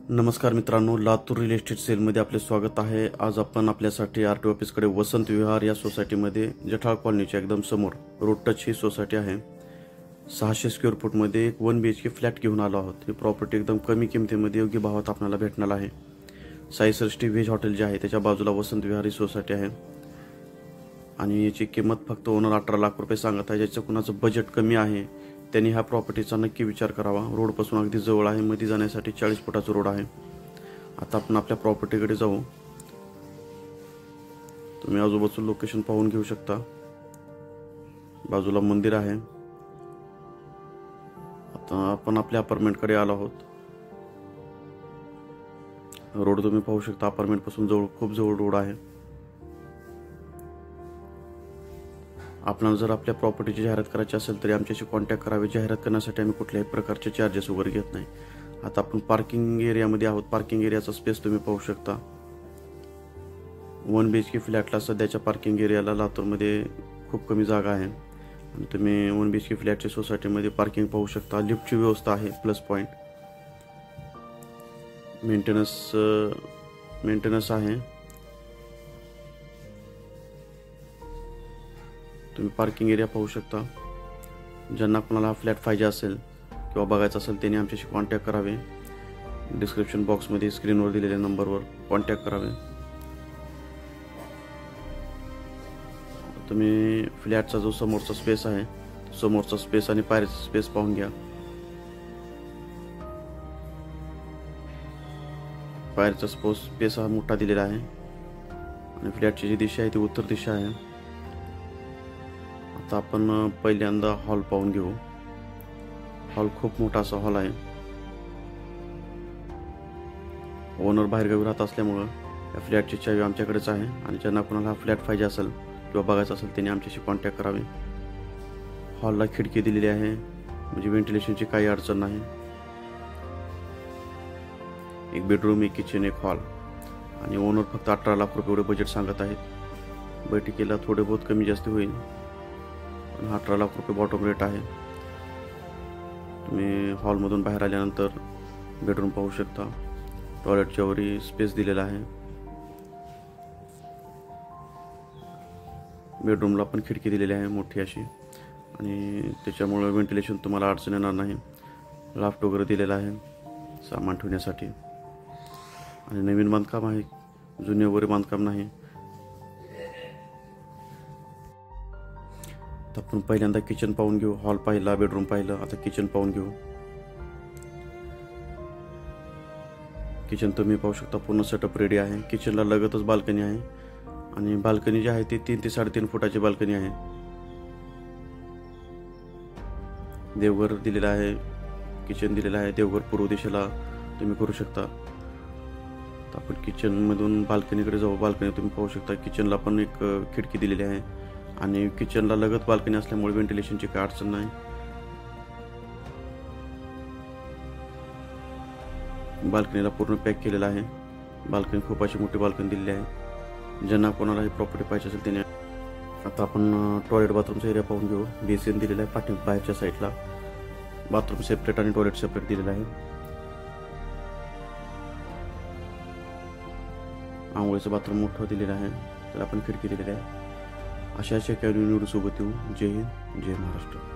नमस्कार मित्रांनो, Latur real estate सेलमध्ये आपले स्वागत आहे। आज आपण आपल्यासाठी आरटी ऑफिसकडे वसंत विहार या सोसायटीमध्ये जठाळ कॉलनीच्या एकदम समोर रोड टच ही सोसायटी आहे। 600 स्क्वेअर फूटमध्ये एक 1 BHK फ्लॅट घेऊन आलो आहोत। ही प्रॉपर्टी एकदम कमी किमतीमध्ये योग्य भावात आपल्याला भेटणार आहे। साई सृष्टी व्हेज हॉटेल जे आहे त्याच्या बाजूला वसंत विहार ही सोसायटी आहे आणि याची किंमत फक्त ओनर 18 लाख रुपये सांगत आहे। ज्याचं कुणाचं बजेट कमी आहे त्यांनी ह्या प्रॉपर्टीचा नक्की विचार करावा। रोडपासून अगदी जवळ आहे, मध्ये जाण्यासाठी 40 फुटाचा रोड आहे। आता आपण आपल्या प्रॉपर्टीकडे जाऊ। तुम्ही आजूबाजूचं लोकेशन पाहून घेऊ शकता। बाजूला मंदिर आहे। आता आपण आपल्या अपार्टमेंटकडे आलो आहोत। रोड तुम्ही पाहू शकता, अपार्टमेंटपासून जवळ खूप जवळ रोड आहे। आपल्याला जर आपल्या प्रॉपर्टीची जाहिरात करायची असेल तरी आमच्याशी कॉन्टॅक्ट करावे। जाहिरात करण्यासाठी आम्ही कुठल्याही प्रकारचे चार्जेस वगैरे घेत नाही। आता आपण पार्किंग एरियामध्ये आहोत। पार्किंग एरियाचा स्पेस तुम्ही पाहू शकता। 1 BHK फ्लॅटला सध्याच्या पार्किंग एरियाला लातूरमध्ये खूप कमी जागा आहे आणि तुम्ही 1 BHK फ्लॅटच्या सोसायटीमध्ये पार्किंग पाहू शकता। लिफ्टची व्यवस्था आहे, प्लस पॉईंट। मेंटेनन्स आहे। तुम्ही पार्किंग एरिया पाहू शकता। ज्यांना कोणाला हा फ्लॅट पाहिजे असेल किंवा बघायचा असेल त्यांनी आमच्याशी कॉन्टॅक्ट करावे। डिस्क्रिप्शन बॉक्समध्ये स्क्रीनवर दिलेल्या नंबरवर कॉन्टॅक्ट करावे। तुम्ही फ्लॅटचा जो समोरचा स्पेस आहे, समोरचा स्पेस आणि पायरीचा स्पेस पाहून घ्या। पायरीचा स्पेस हा मोठा दिलेला आहे आणि फ्लॅटची जी दिशा आहे ती उत्तर दिशा आहे। आता आपण पहिल्यांदा हॉल पाहून घेऊ। हॉल खूप मोठा असा हॉल आहे। ओनर बाहेरगावी राहत असल्यामुळं या फ्लॅटची चावी आमच्याकडेच आहे आणि ज्यांना कोणाला हा फ्लॅट पाहिजे असेल किंवा बघायचा असेल त्यांनी आमच्याशी कॉन्टॅक्ट करावे। हॉलला खिडकी दिलेली आहे, म्हणजे व्हेंटिलेशनची काही अडचण नाही। एक बेडरूम, एक किचन, एक हॉल आणि ओनर फक्त 18 लाख रुपये एवढे बजेट सांगत आहेत। बैठकीला थोडे बहुत कमी जास्त होईल, 18 लाख रुपये बॉटम रेट आहे। तुम्ही हॉलमधून बाहेर आल्यानंतर बेडरूम पाहू शकता। टॉयलेटच्या वरी स्पेस दिलेला आहे। बेडरूमला पण खिडकी दिलेली आहे मोठी अशी आणि त्याच्यामुळे व्हेंटिलेशन तुम्हाला अडचण येणार नाही। लाफ्ट वगैरे दिलेला आहे सामान ठेवण्यासाठी आणि नवीन बांधकाम आहे, जुने वगैरे बांधकाम नाही। तर आपण पहिल्यांदा किचन पाहून घेऊ। हॉल पाहिला, बेडरूम पाहिलं, आता किचन पाहून घेऊ। किचन तुम्ही पाहू शकता पूर्ण सेटअप रेडी आहे। किचनला लगतच बाल्कनी आहे आणि बाल्कनी जी आहे ती 3 ते 3.5 फुटाची बाल्कनी आहे। देवघर दिलेला आहे, किचन दिलेला आहे। देवघर पूर्व दिशेला तुम्ही करू शकता। तर आपण किचनमधून बाल्कनीकडे जाऊ। बाल्कनी तुम्ही पाहू शकता। किचनला पण एक खिडकी दिलेली आहे आणि किचनला लगत बाल्कनी असल्यामुळे व्हेंटिलेशनची काही अडचण नाही। बाल्कनीला पूर्ण पॅक केलेला आहे। बाल्कनी खूप अशी मोठी बाल्कनी दिलेली आहे। ज्यांना कोणाला ही प्रॉपर्टी पाहिजे असेल त्याने। आता आपण टॉयलेट बाथरूमचा एरिया पाहून घेऊ। बेसिन दिलेला आहे पाठी बाहेरच्या साईडला। बाथरूम सेपरेट आणि टॉयलेट सेपरेट दिलेला आहे। आंघोळीचं बाथरूम मोठं दिलेलं आहे, त्याला आपण खिडकी दिलेली आहे। अशा काही व्हिडिओ सोबत येऊ। जय हिंद, जय महाराष्ट्र।